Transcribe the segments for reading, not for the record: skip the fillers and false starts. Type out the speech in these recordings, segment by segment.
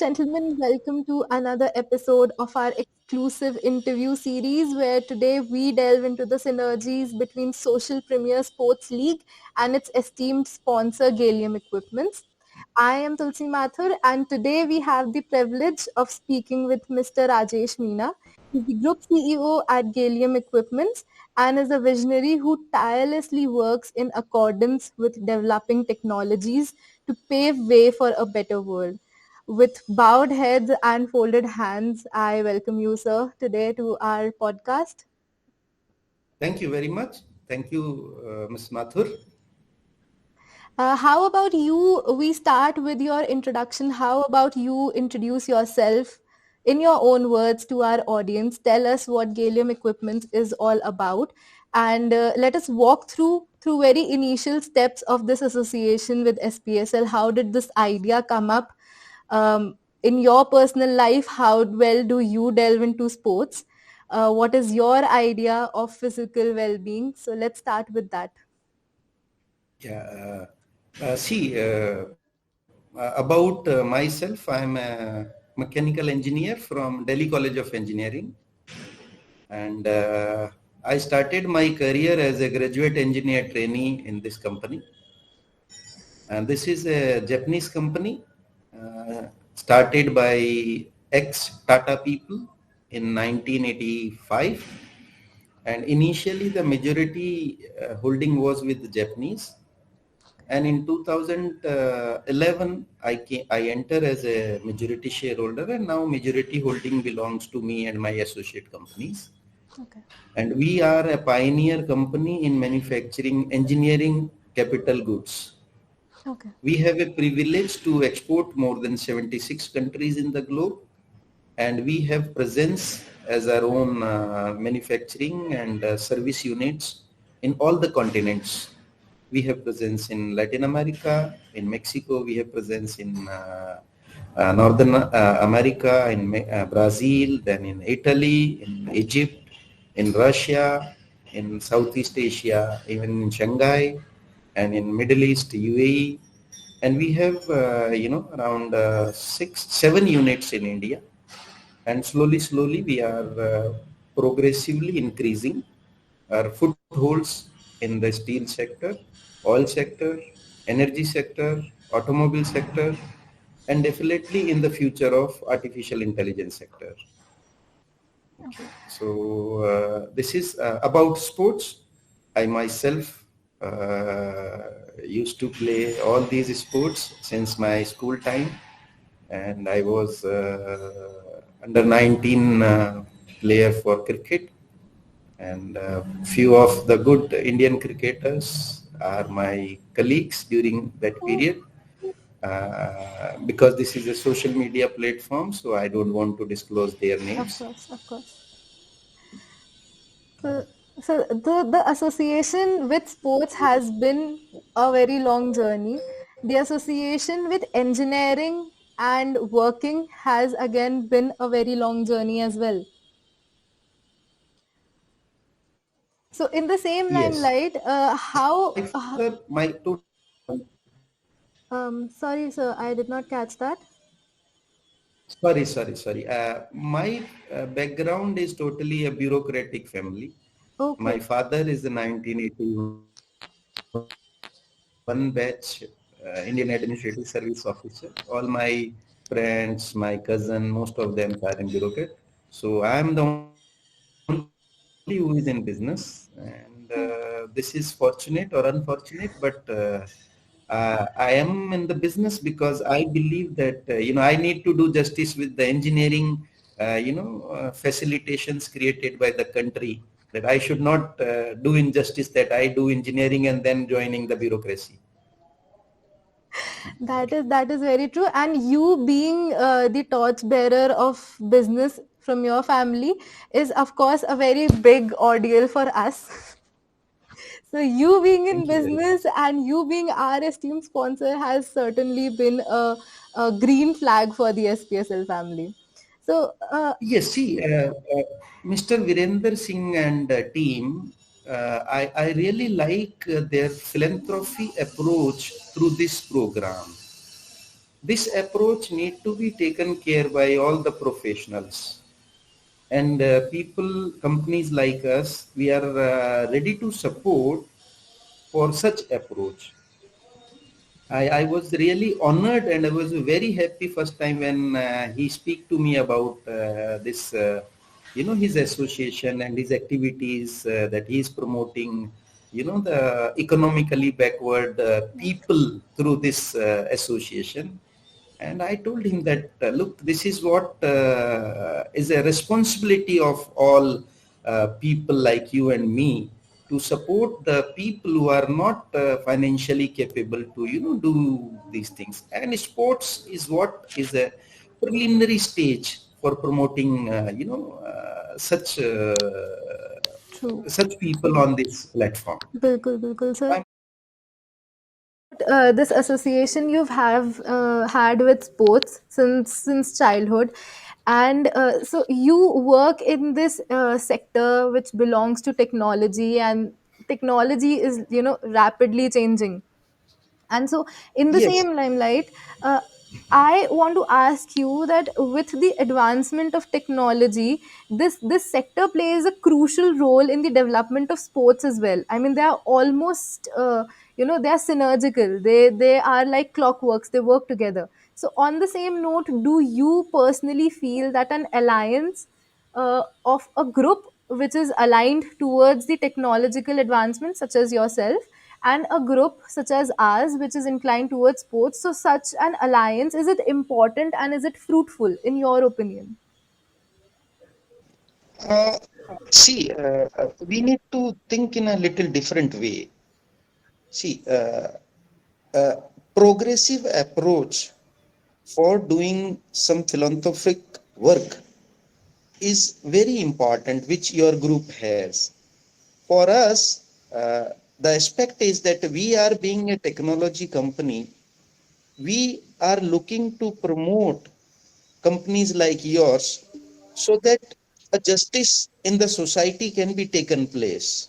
gentlemen, welcome to another episode of our exclusive interview series where today we delve into the synergies between Social Premier Sports League and its esteemed sponsor Gallium Equipments. I am Tulsi Mathur and today we have the privilege of speaking with Mr. Rajesh Meena. He's the Group CEO at Gallium Equipments and is a visionary who tirelessly works in accordance with developing technologies to pave way for a better world. With bowed heads and folded hands, I welcome you, sir, today to our podcast. Thank you very much. Thank you, Ms. Mathur. How about you? We start with your introduction. How about you introduce yourself in your own words to our audience? Tell us what Gallium Equipment is all about, and let us walk through very initial steps of this association with SPSL. How did this idea come up? In your personal life, how well do you delve into sports? What is your idea of physical well-being? So let's start with that. Yeah. About myself, I'm a mechanical engineer from Delhi College of Engineering, and I started my career as a graduate engineer trainee in this company. And this is a Japanese company started by ex-Tata people in 1985. And initially, the majority holding was with the Japanese. And in 2011, I enter as a majority shareholder, and now majority holding belongs to me and my associate companies. Okay. And we are a pioneer company in manufacturing engineering capital goods. Okay. We have a privilege to export more than 76 countries in the globe, and we have presence as our own manufacturing and service units in all the continents. We have presence in Latin America, in Mexico. We have presence in Northern America, in Brazil, then in Italy, in Egypt, in Russia, in Southeast Asia, even in Shanghai, and in Middle East, UAE. And we have, around 7 units in India. And slowly we are progressively increasing our footholds in the steel sector, oil sector, energy sector, automobile sector, and definitely in the future of artificial intelligence sector. Okay. So this is about sports. I myself used to play all these sports since my school time, and I was under 19 player for cricket, and few of the good Indian cricketers are my colleagues during that period. Because this is a social media platform, so I don't want to disclose their Of names. course, of course. So, so the association with sports has been a very long journey. The association with engineering and working has again been a very long journey as well. So in the same Yes. limelight, My father, my sorry, sir, I did not catch that. sorry. My background is totally a bureaucratic family. My Okay. father is the 1981 batch Indian Administrative Service Officer. All my friends, my cousin, most of them are in bureaucrat. So I am the only who is in business, and this is fortunate or unfortunate, but I am in the business because I believe that I need to do justice with the engineering, facilitations created by the country. That I should not do injustice that I do engineering and then joining the bureaucracy. That is very true. And you being the torchbearer of business from your family is of course a very big ordeal for us. So you being in Thank you very business much. and you being our esteemed sponsor has certainly been a green flag for the SPSL family. So Yes, see, Mr. Virender Singh and team, I really like their philanthropy approach through this program. This approach need to be taken care by all the professionals and people, companies like us, we are ready to support for such approach. I was really honored and I was very happy first time when he speak to me about this, his association and his activities that he is promoting, the economically backward people through this association. And I told him that, look, this is what is a responsibility of all people like you and me to support the people who are not financially capable to, do these things. And sports is what is a preliminary stage for promoting, True. such people on this platform. बिल्कुल बिल्कुल sir. I'm This association you've have had with sports since childhood, and so you work in this sector which belongs to technology, and technology is, rapidly changing. And so in the Yes. same limelight, uh, I want to ask you that with the advancement of technology, this sector plays a crucial role in the development of sports as well. I mean, they are almost they are synergical, they are like clockworks, they work together. So on the same note, do you personally feel that an alliance of a group which is aligned towards the technological advancements, such as yourself, and a group such as ours, which is inclined towards sports, so such an alliance, is it important and is it fruitful, in your opinion? Uh, See, we need to think in a little different way. See, a progressive approach for doing some philanthropic work is very important, which your group has. For us, the aspect is that we are being a technology company, we are looking to promote companies like yours so that a justice in the society can be taken place.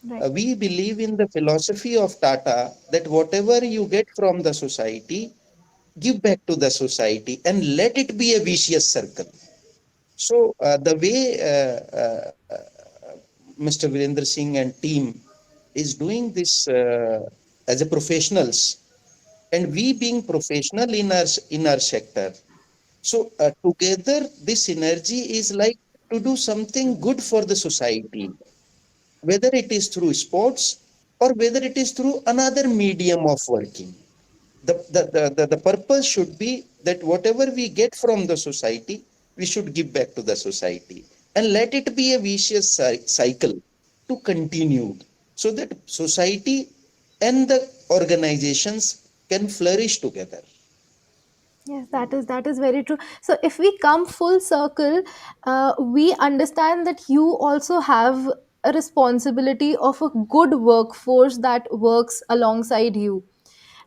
Right. We believe in the philosophy of Tata that whatever you get from the society, give back to the society and let it be a vicious circle. So the way Mr. Virendra Singh and team is doing this as a professionals, and we being professional in our sector. So together, this energy is like to do something good for the society, whether it is through sports or whether it is through another medium of working. The purpose should be that whatever we get from the society, we should give back to the society and let it be a vicious cycle to continue so that society and the organizations can flourish together. Yes, that is very true. So if we come full circle, we understand that you also have a responsibility of a good workforce that works alongside you.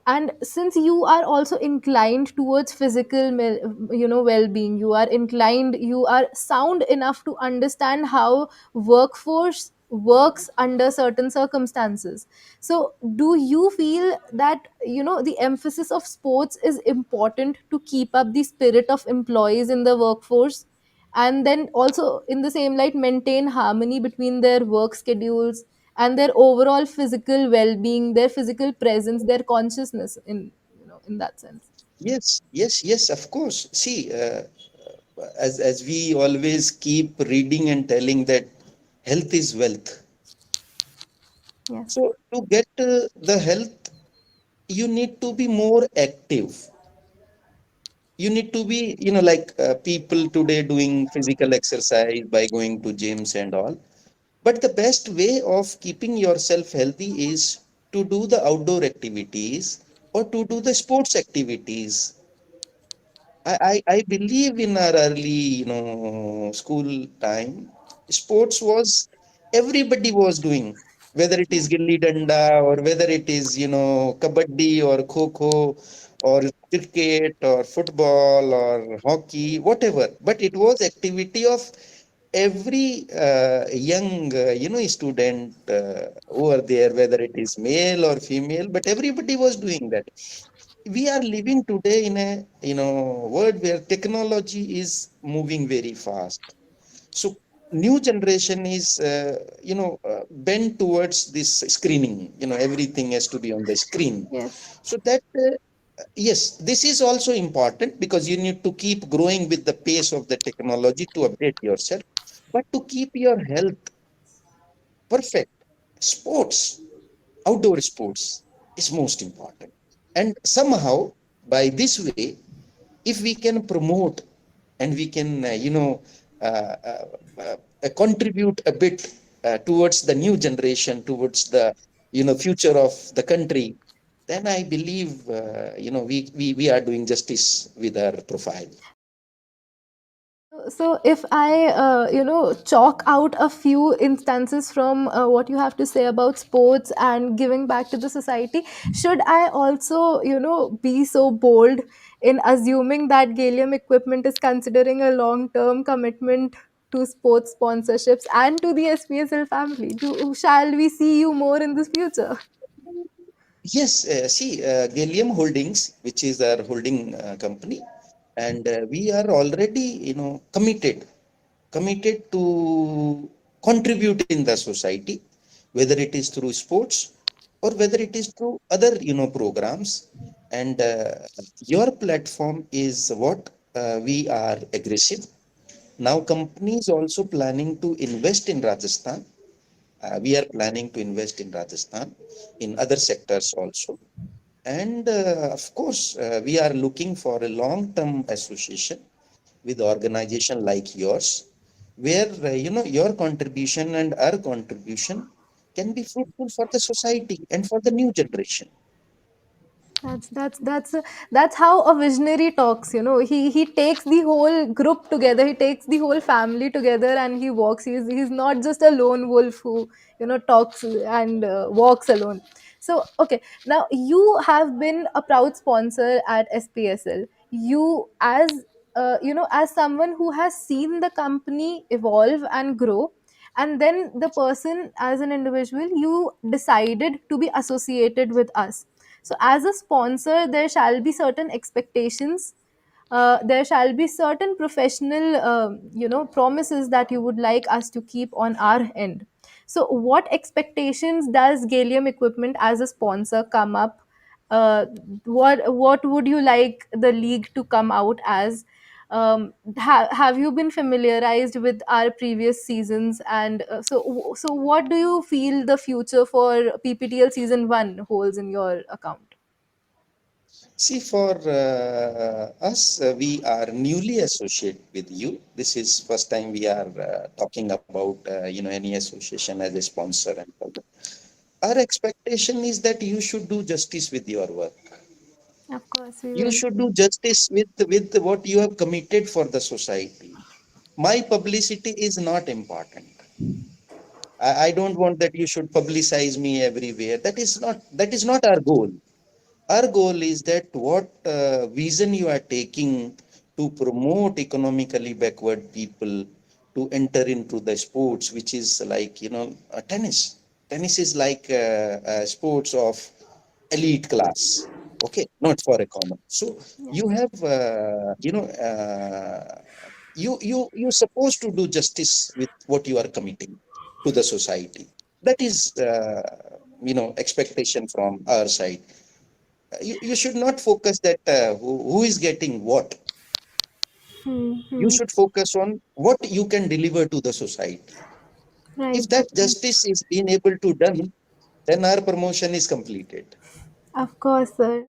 And since you are also inclined towards physical well-being, you are inclined, you are sound enough to understand how workforce works under certain circumstances. So do you feel that, the emphasis of sports is important to keep up the spirit of employees in the workforce, and then also in the same light maintain harmony between their work schedules and their overall physical well-being, their physical presence, their consciousness, in that sense? Yes, of course. See, as we always keep reading and telling that health is wealth. Yes. So to get the health, you need to be more active. You need to be, like people today doing physical exercise by going to gyms and all. But the best way of keeping yourself healthy is to do the outdoor activities or to do the sports activities. I believe in our early, school time, sports was everybody was doing, whether it is gilli danda or whether it is, kabaddi or kho kho or cricket or football or hockey, whatever. But it was activity of every young, student over there, whether it is male or female, but everybody was doing that. We are living today in a world where technology is moving very fast. So new generation is bent towards this screening. Everything has to be on the screen. Yes. So that yes, this is also important because you need to keep growing with the pace of the technology to update yourself, but to keep your health perfect, sports, outdoor sports is most important. And somehow by this way, if we can promote and we can uh, uh, contribute a bit towards the new generation, towards the future of the country, then I believe we are doing justice with our profile. So if I, chalk out a few instances from what you have to say about sports and giving back to the society, should I also, be so bold in assuming that Gallium Equipment is considering a long-term commitment to sports sponsorships and to the SPSL family? Shall we see you more in the future? Yes, see, Gallium Holdings, which is our holding company, and we are already committed to contribute in the society, whether it is through sports or whether it is through other programs. And your platform is what we are aggressive now. Companies also planning to invest in Rajasthan. We are planning to invest in Rajasthan, in other sectors also. And of course, we are looking for a long term association with organization like yours, where your contribution and our contribution can be fruitful for the society and for the new generation. That's how a visionary talks. He takes the whole group together. He takes the whole family together, and he walks. He's not just a lone wolf who talks and walks alone. So okay, now you have been a proud sponsor at SPSL. You as someone who has seen the company evolve and grow, and then the person as an individual, you decided to be associated with us. So as a sponsor, there shall be certain expectations. There shall be certain professional promises that you would like us to keep on our end. So what expectations does Gallium Equipment as a sponsor come up? What would you like the league to come out as? Have you been familiarized with our previous seasons? And so what do you feel the future for PPTL season 1 holds in your account? See, for us, we are newly associated with you. This is first time we are talking about any association as a sponsor and all that. Our expectation is that you should do justice with your work. Of course, we You will. should do justice with what you have committed for the society. My publicity is not important. I don't want that you should publicize me everywhere. That is not our goal. Our goal is that what vision you are taking to promote economically backward people to enter into the sports, which is like tennis. Tennis is like sports of elite class. Okay, not for a common. So you Yes. have you're supposed to do justice with what you are committing to the society. That is expectation from our side. You should not focus that who is getting what. You Hmm. should focus on what you can deliver to the society. Right, If that of course. justice is being able to done, then our promotion is completed. Of course, sir.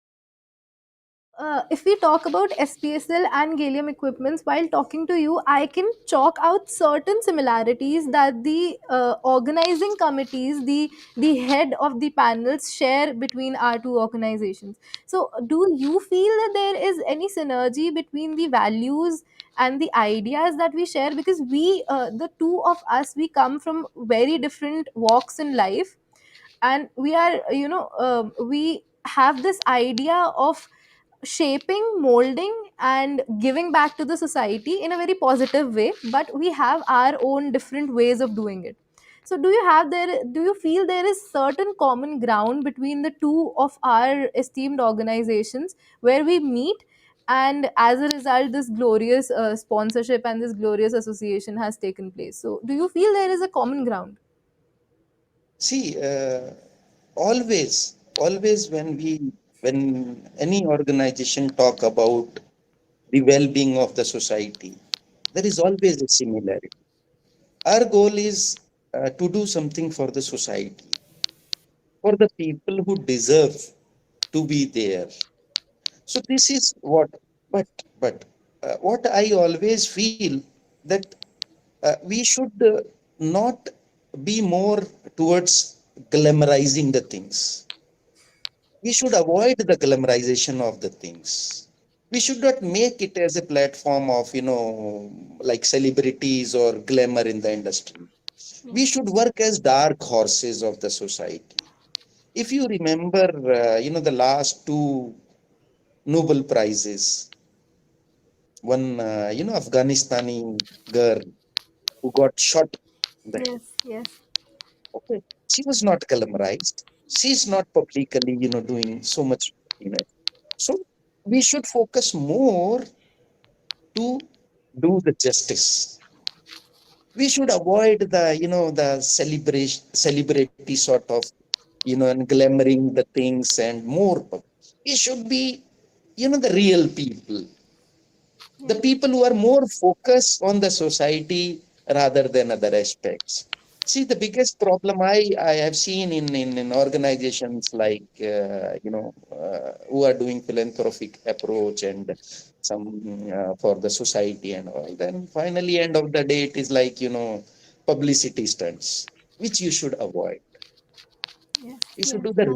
If we talk about SPSL and Gallium equipments, while talking to you, I can chalk out certain similarities that the organizing committees, the head of the panels, share between our two organizations. So, do you feel that there is any synergy between the values and the ideas that we share? Because the two of us, we come from very different walks in life, and we are, we have this idea of shaping, molding, and giving back to the society in a very positive way, but we have our own different ways of doing it. So do you feel there is certain common ground between the two of our esteemed organizations where we meet, and as a result this glorious sponsorship and this glorious association has taken place? So do you feel there is a common ground? See, always when any organization talk about the well-being of the society, there is always a similarity. Our goal is to do something for the society, for the people who deserve to be there. So this is but what I always feel that we should not be more towards glamorizing the things. We should avoid the glamorization of the things. We should not make it as a platform of, like celebrities or glamour in the industry. We should work as dark horses of the society. If you remember, the last two Nobel Prizes, one, Afghanistani girl who got shot in the head. Yes, yes. Okay. She was not glamorized. She's not publicly, doing so much, you know. So we should focus more to do the justice. We should avoid the celebrity sort of, and glamoring the things and more. We should be, the real people, the Yes. people who are more focused on the society rather than other aspects. See, the biggest problem I have seen in organizations like, who are doing philanthropic approach and some for the society and all, then finally, end of the day, it is like, publicity stunts, which you should avoid. Yes, You should yes. do the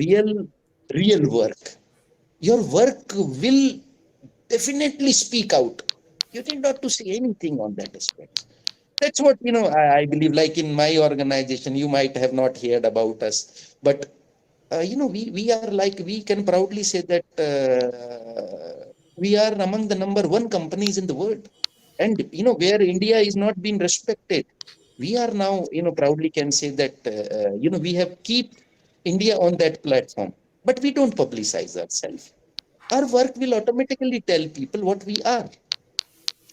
real work. Your work will definitely speak out. You need not to say anything on that aspect. That's what, I believe. Like in my organization, you might have not heard about us, but we are like, we can proudly say that we are among the number one companies in the world, and where India is not being respected, we are now, proudly can say that we have keep India on that platform, but we don't publicize ourselves. Our work will automatically tell people what we are.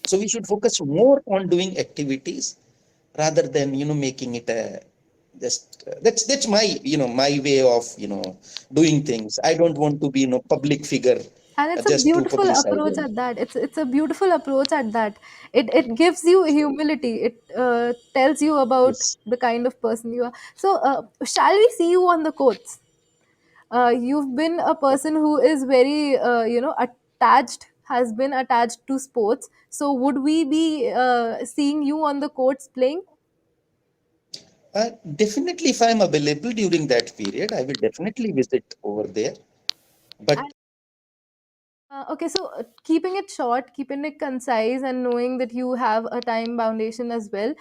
So we should focus more on doing activities rather than making it a just that's my my way of doing things. I don't want to be public figure And it's a just to beautiful publicize approach it. at that. It's a beautiful approach at that. It gives you humility. It tells you about Yes. the kind of person you are. So shall we see you on the courts? You've been a person who is very attached, has been attached to sports. So would we be seeing you on the courts playing? Definitely, if I'm available during that period, I will definitely visit over there. But Okay, so keeping it short, keeping it concise, and knowing that you have a time foundation as well,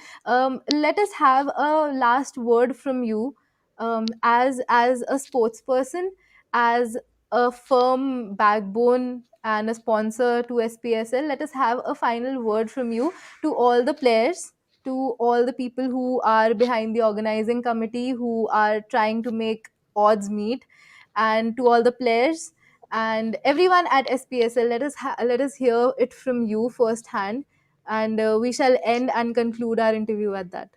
let us have a last word from you, as a sports person, as a firm backbone and a sponsor to SPSL. Let us have a final word from you to all the players, to all the people who are behind the organizing committee, who are trying to make odds meet, and to all the players and everyone at SPSL. Let us hear it from you firsthand, and we shall end and conclude our interview at that.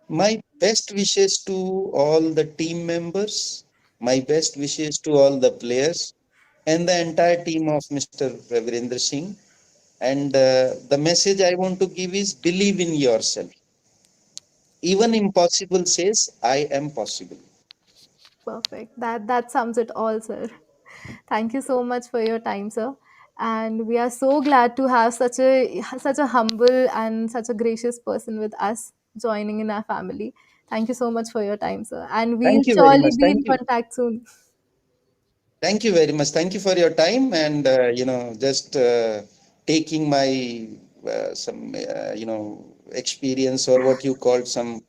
my best wishes to all the team members, my best wishes to all the players, and the entire team of Mr. Virendra Singh. And the message I want to give is believe in yourself. Even impossible says, I am possible. Perfect. That sums it all, sir. Thank you so much for your time, sir. And we are so glad to have such a humble and such a gracious person with us joining in our family. Thank you so much for your time, sir. And we'll Thank you very surely much. be in contact soon. Thank you very much. Thank you for your time and, just taking my some, experience or what you called some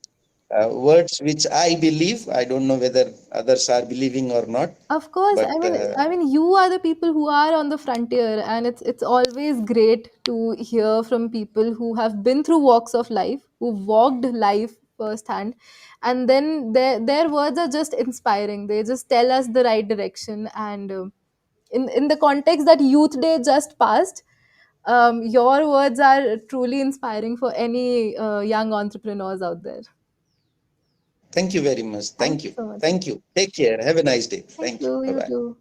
words which I believe. I don't know whether others are believing or not, Of course, but I mean, you are the people who are on the frontier, and it's always great to hear from people who have been through walks of life, who walked life firsthand. And then their words are just inspiring. They just tell us the right direction. And in the context that Youth Day just passed, your words are truly inspiring for any young entrepreneurs out there. Thank you very much. Thank Thank you you. so much. Thank you. Take care. Have a nice day. Thank Thank you. you. Bye You bye. too.